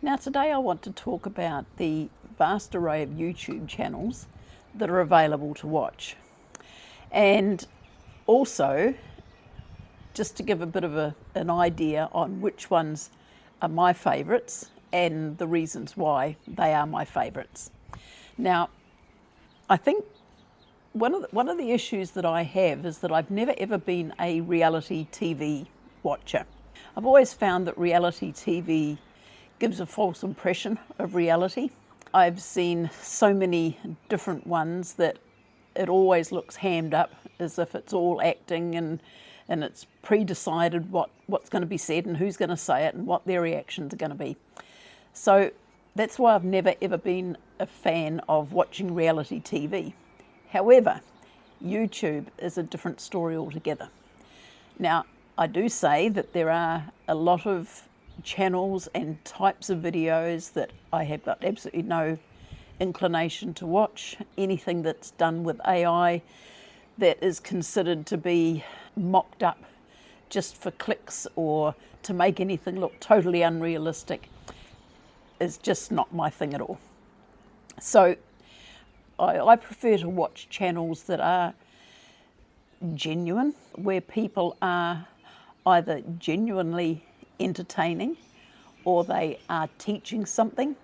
Now today I want to talk about the vast array of YouTube channels that are available to watch, and also just to give a bit of an idea on which ones are my favourites and the reasons why they are my favourites. Now, I think one of the issues that I have is that I've never ever been a reality TV watcher. I've always found that reality TV gives a false impression of reality. I've seen so many different ones that it always looks hammed up, as if it's all acting and it's pre-decided what's going to be said and who's going to say it and what their reactions are going to be. So that's why I've never ever been a fan of watching reality TV. However, YouTube is a different story altogether. Now, I do say that there are a lot of channels and types of videos that I have got absolutely no inclination to watch. Anything that's done with AI that is considered to be mocked up just for clicks or to make anything look totally unrealistic is just not my thing at all. So I prefer to watch channels that are genuine, where people are either genuinely entertaining, or they are teaching something,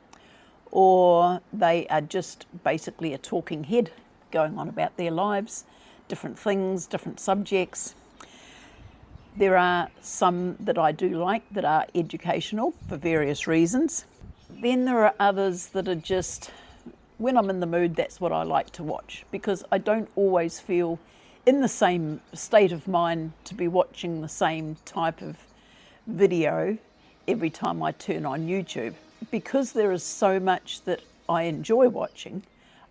or they are just basically a talking head going on about their lives, different things, different subjects. There are some that I do like that are educational for various reasons. Then there are others that are just, when I'm in the mood, that's what I like to watch, because I don't always feel in the same state of mind to be watching the same type of video every time I turn on YouTube. Because there is so much that I enjoy watching,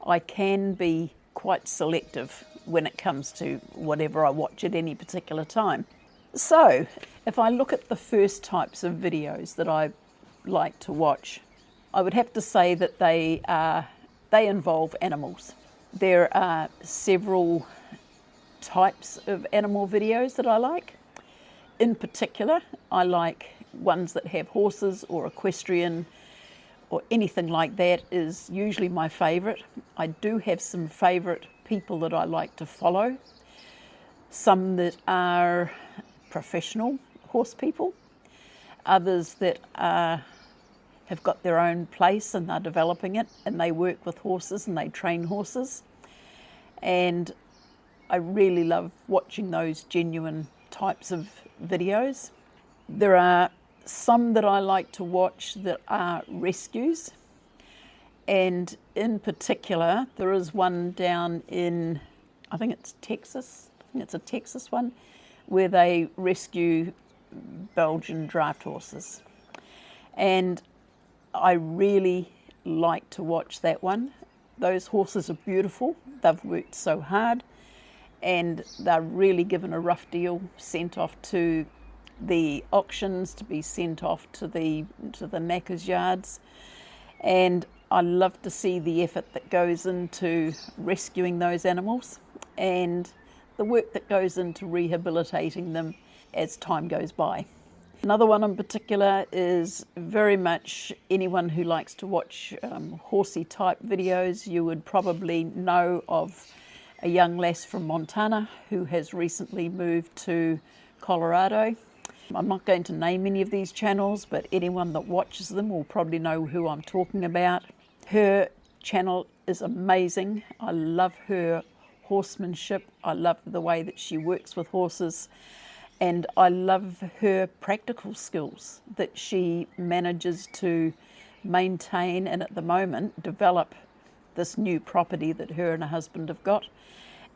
I can be quite selective when it comes to whatever I watch at any particular time. So if I look at the first types of videos that I like to watch, I would have to say that they involve animals. There are several types of animal videos that I like. In particular, I like ones that have horses or equestrian or anything like that is usually my favourite. I do have some favourite people that I like to follow. Some that are professional horse people, others that have got their own place and they're developing it and they work with horses and they train horses. And I really love watching those genuine types of videos. There are some that I like to watch that are rescues, and in particular there is one down in, I think it's Texas, it's a Texas one, where they rescue Belgian draft horses, and I really like to watch that one. Those horses are beautiful, they've worked so hard, and they're really given a rough deal, sent off to the auctions to be sent off to the knackers yards. And I love to see the effort that goes into rescuing those animals and the work that goes into rehabilitating them as time goes by. Another one in particular is very much anyone who likes to watch horsey type videos. You would probably know of a young lass from Montana who has recently moved to Colorado. I'm not going to name any of these channels, but anyone that watches them will probably know who I'm talking about. Her channel is amazing. I love her horsemanship. I love the way that she works with horses. And I love her practical skills that she manages to maintain and at the moment develop this new property that her and her husband have got.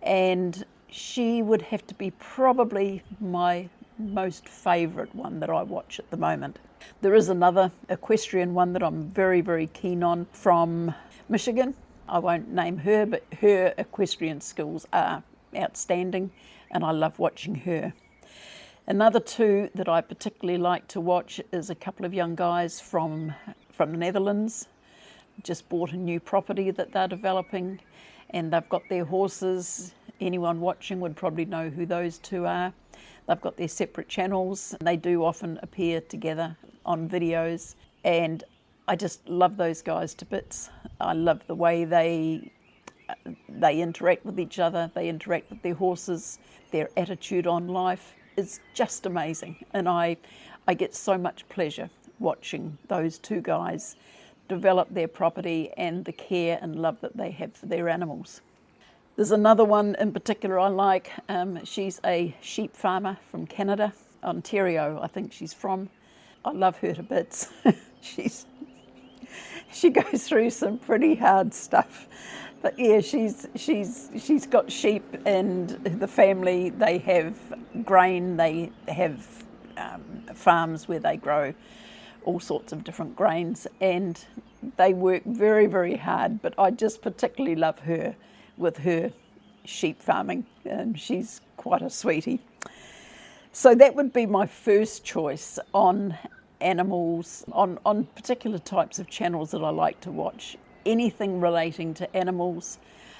And she would have to be probably my most favourite one that I watch at the moment. There is another equestrian one that I'm very, very keen on from Michigan. I won't name her, but her equestrian skills are outstanding and I love watching her. Another two that I particularly like to watch is a couple of young guys from the Netherlands. Just bought a new property that they're developing and they've got their horses. Anyone watching would probably know who those two are. They've got their separate channels and they do often appear together on videos, and I just love those guys to bits. I love the way they interact with each other, they interact with their horses, their attitude on life is just amazing. And I get so much pleasure watching those two guys develop their property and the care and love that they have for their animals. There's another one in particular I like. She's a sheep farmer from Canada, Ontario, I think she's from. I love her to bits. She goes through some pretty hard stuff. But yeah, she's got sheep, and the family, they have grain, they have farms where they grow all sorts of different grains, and they work very, very hard. But I just particularly love her with her sheep farming, and she's quite a sweetie. So that would be my first choice on animals, on particular types of channels that I like to watch. Anything relating to animals.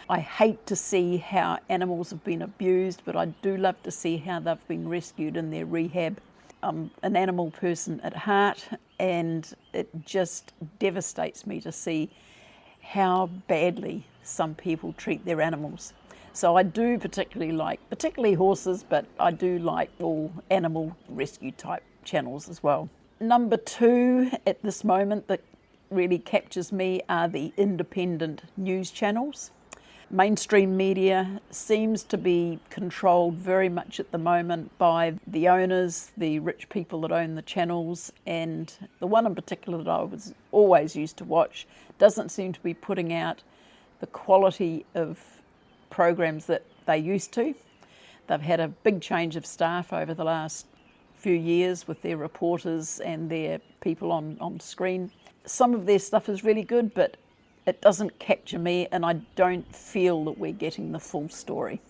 I hate to see how animals have been abused, but I do love to see how they've been rescued in their rehab. I'm an animal person at heart, and it just devastates me to see how badly some people treat their animals. So I do particularly horses, but I do like all animal rescue type channels as well. Number 2 at this moment that really captures me are the independent news channels. Mainstream media seems to be controlled very much at the moment by the owners, the rich people that own the channels, and the one in particular that I was always used to watch doesn't seem to be putting out the quality of programs that they used to. They've had a big change of staff over the last few years with their reporters and their people on screen. Some of their stuff is really good, but it doesn't capture me, and I don't feel that we're getting the full story.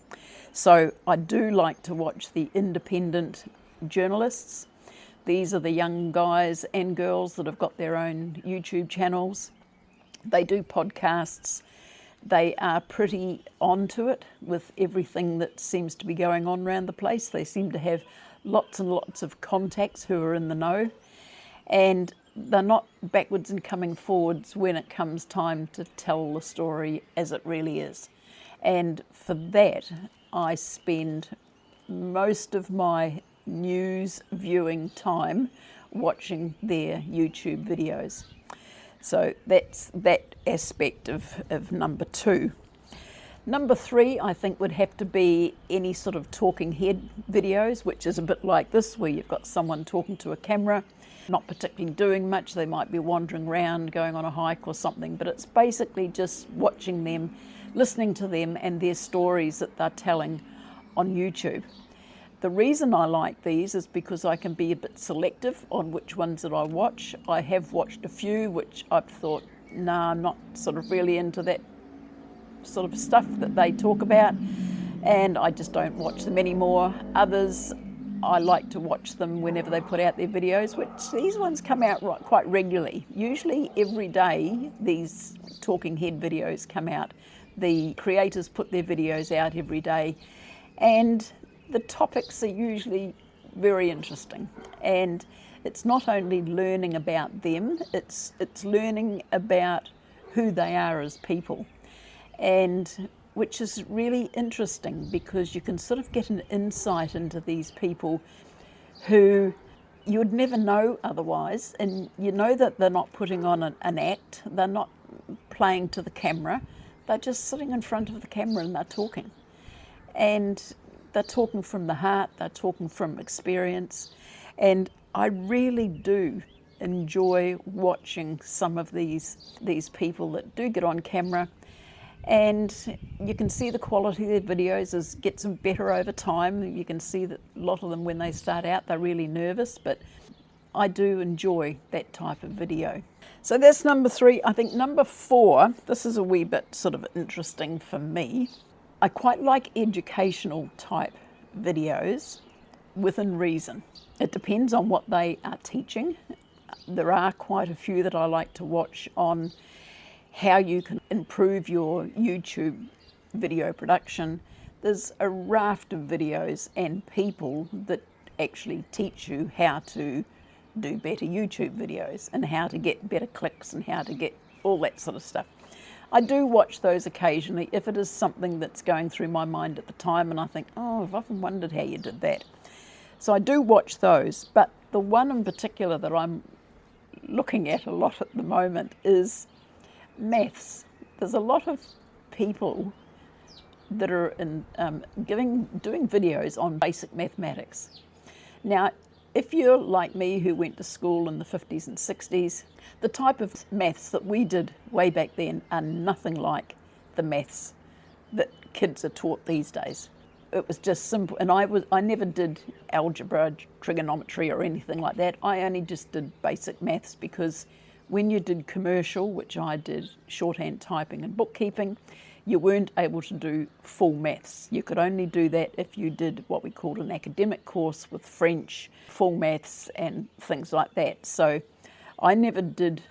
So I do like to watch the independent journalists. These are the young guys and girls that have got their own YouTube channels. They do podcasts. They are pretty onto it with everything that seems to be going on around the place. They seem to have lots and lots of contacts who are in the know, and they're not backwards and coming forwards when it comes time to tell the story as it really is. And for that, I spend most of my news viewing time watching their YouTube videos. So that's that aspect of number 2. Number 3, I think, would have to be any sort of talking head videos, which is a bit like this, where you've got someone talking to a camera, not particularly doing much. They might be wandering around, going on a hike or something, but it's basically just watching them, listening to them and their stories that they're telling on YouTube. The reason I like these is because I can be a bit selective on which ones that I watch. I have watched a few which I've thought, nah, I'm not sort of really into that sort of stuff that they talk about, and I just don't watch them anymore. Others, I like to watch them whenever they put out their videos, which these ones come out quite regularly. Usually every day these talking head videos come out. The creators put their videos out every day, and the topics are usually very interesting. And it's not only learning about them, it's learning about who they are as people, and which is really interesting because you can sort of get an insight into these people who you would never know otherwise, and you know that they're not putting on an act, they're not playing to the camera, they're just sitting in front of the camera and they're talking. And they're talking from the heart, they're talking from experience, and I really do enjoy watching some of these people that do get on camera, and you can see the quality of their videos gets better over time. You can see that a lot of them, when they start out, they're really nervous, but I do enjoy that type of video. So that's number 3. I think number 4, this is a wee bit sort of interesting for me. I quite like educational type videos within reason. It depends on what they are teaching. There are quite a few that I like to watch on how you can improve your YouTube video production. There's a raft of videos and people that actually teach you how to do better YouTube videos and how to get better clicks and how to get all that sort of stuff. I do watch those occasionally if it is something that's going through my mind at the time and I think, oh, I've often wondered how you did that. So I do watch those, but the one in particular that I'm looking at a lot at the moment is maths. There's a lot of people that are doing videos on basic mathematics. Now, if you're like me who went to school in the 50s and 60s, the type of maths that we did way back then are nothing like the maths that kids are taught these days. It was just simple, and I never did algebra, trigonometry or anything like that. I only just did basic maths because when you did commercial, which I did shorthand typing and bookkeeping, you weren't able to do full maths. You could only do that if you did what we called an academic course with French, full maths and things like that. So I never did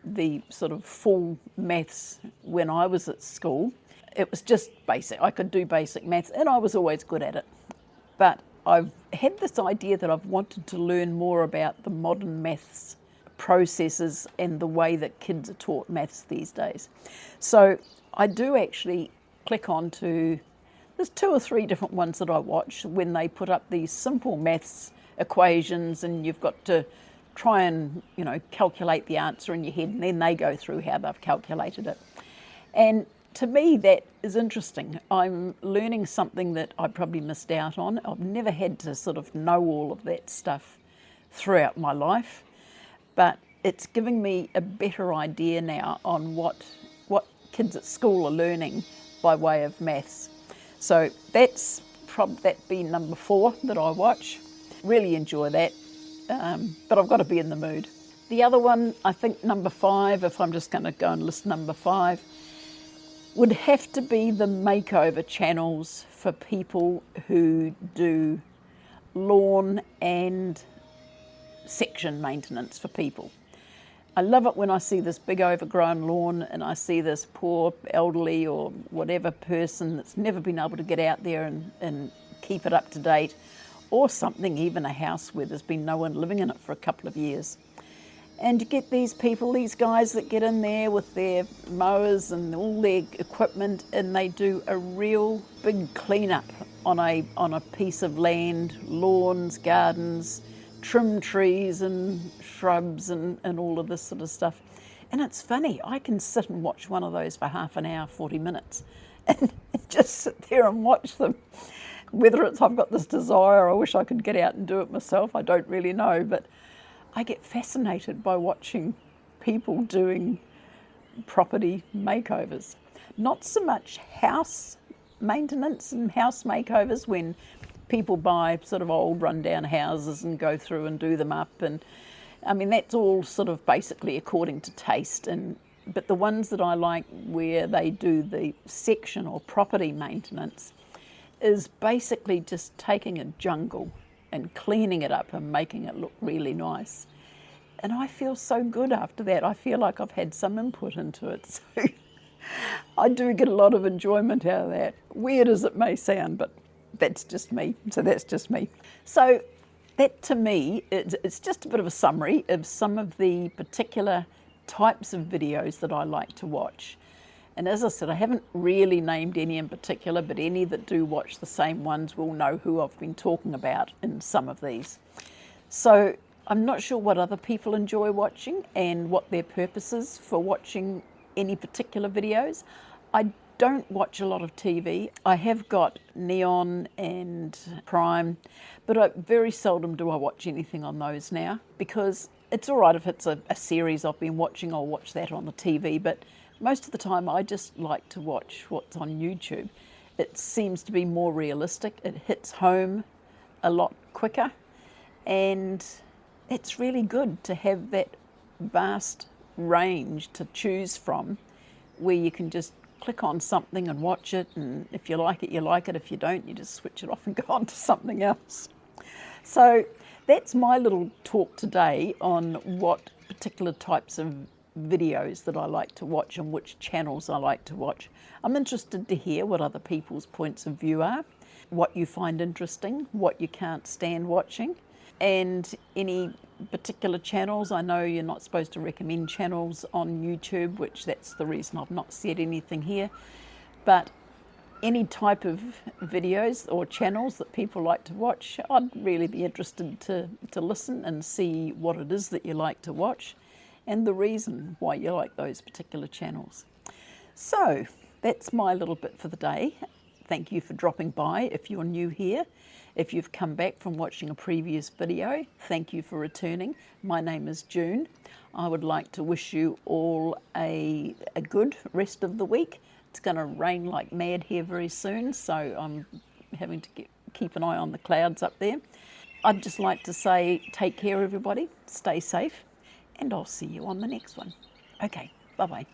the sort of full maths when I was at school. It was just basic. I could do basic maths and I was always good at it. But I've had this idea that I've wanted to learn more about the modern maths processes and the way that kids are taught maths these days. So I do actually click on to, there's 2 or 3 different ones that I watch when they put up these simple maths equations and you've got to try and, calculate the answer in your head, and then they go through how they've calculated it. And to me, that is interesting. I'm learning something that I probably missed out on. I've never had to sort of know all of that stuff throughout my life, but it's giving me a better idea now on what kids at school are learning by way of maths. So that'd be number 4 that I watch. Really enjoy that, but I've got to be in the mood. The other one, I think number 5, if I'm just going to go and list number 5, would have to be the makeover channels for people who do lawn and section maintenance for people. I love it when I see this big overgrown lawn and I see this poor elderly or whatever person that's never been able to get out there and keep it up to date, or something, even a house where there's been no one living in it for a couple of years. And you get these people, these guys that get in there with their mowers and all their equipment and they do a real big cleanup on a piece of land, lawns, gardens, trim trees and shrubs and all of this sort of stuff. And it's funny, I can sit and watch one of those for half an hour, 40 minutes and just sit there and watch them. Whether it's I've got this desire, I wish I could get out and do it myself, I don't really know, but I get fascinated by watching people doing property makeovers. Not so much house maintenance and house makeovers when people buy sort of old rundown houses and go through and do them up, and I mean that's all sort of basically according to taste, but the ones that I like where they do the section or property maintenance is basically just taking a jungle and cleaning it up and making it look really nice. And I feel so good after that. I feel like I've had some input into it. So I do get a lot of enjoyment out of that. Weird as it may sound, but that's just me. So that's just me. So that to me, it's just a bit of a summary of some of the particular types of videos that I like to watch. And as I said, I haven't really named any in particular, but any that do watch the same ones will know who I've been talking about in some of these. So I'm not sure what other people enjoy watching and what their purpose is for watching any particular videos. I don't watch a lot of TV. I have got Neon and Prime, but very seldom do I watch anything on those now, because it's all right if it's a series I've been watching, I'll watch that on the TV, but most of the time I just like to watch what's on YouTube. It seems to be more realistic, it hits home a lot quicker, and it's really good to have that vast range to choose from where you can just click on something and watch it, and if you like it, you like it. If you don't, you just switch it off and go on to something else. So that's my little talk today on what particular types of videos that I like to watch and which channels I like to watch. I'm interested to hear what other people's points of view are, what you find interesting, what you can't stand watching, and any particular channels. I know you're not supposed to recommend channels on YouTube, which that's the reason I've not said anything here. But any type of videos or channels that people like to watch, I'd really be interested to listen and see what it is that you like to watch and the reason why you like those particular channels. So that's my little bit for the day. Thank you for dropping by if you're new here. If you've come back from watching a previous video, thank you for returning. My name is June. I would like to wish you all a good rest of the week. It's going to rain like mad here very soon, so I'm having to keep an eye on the clouds up there. I'd just like to say take care everybody, stay safe, and I'll see you on the next one. Okay, bye-bye.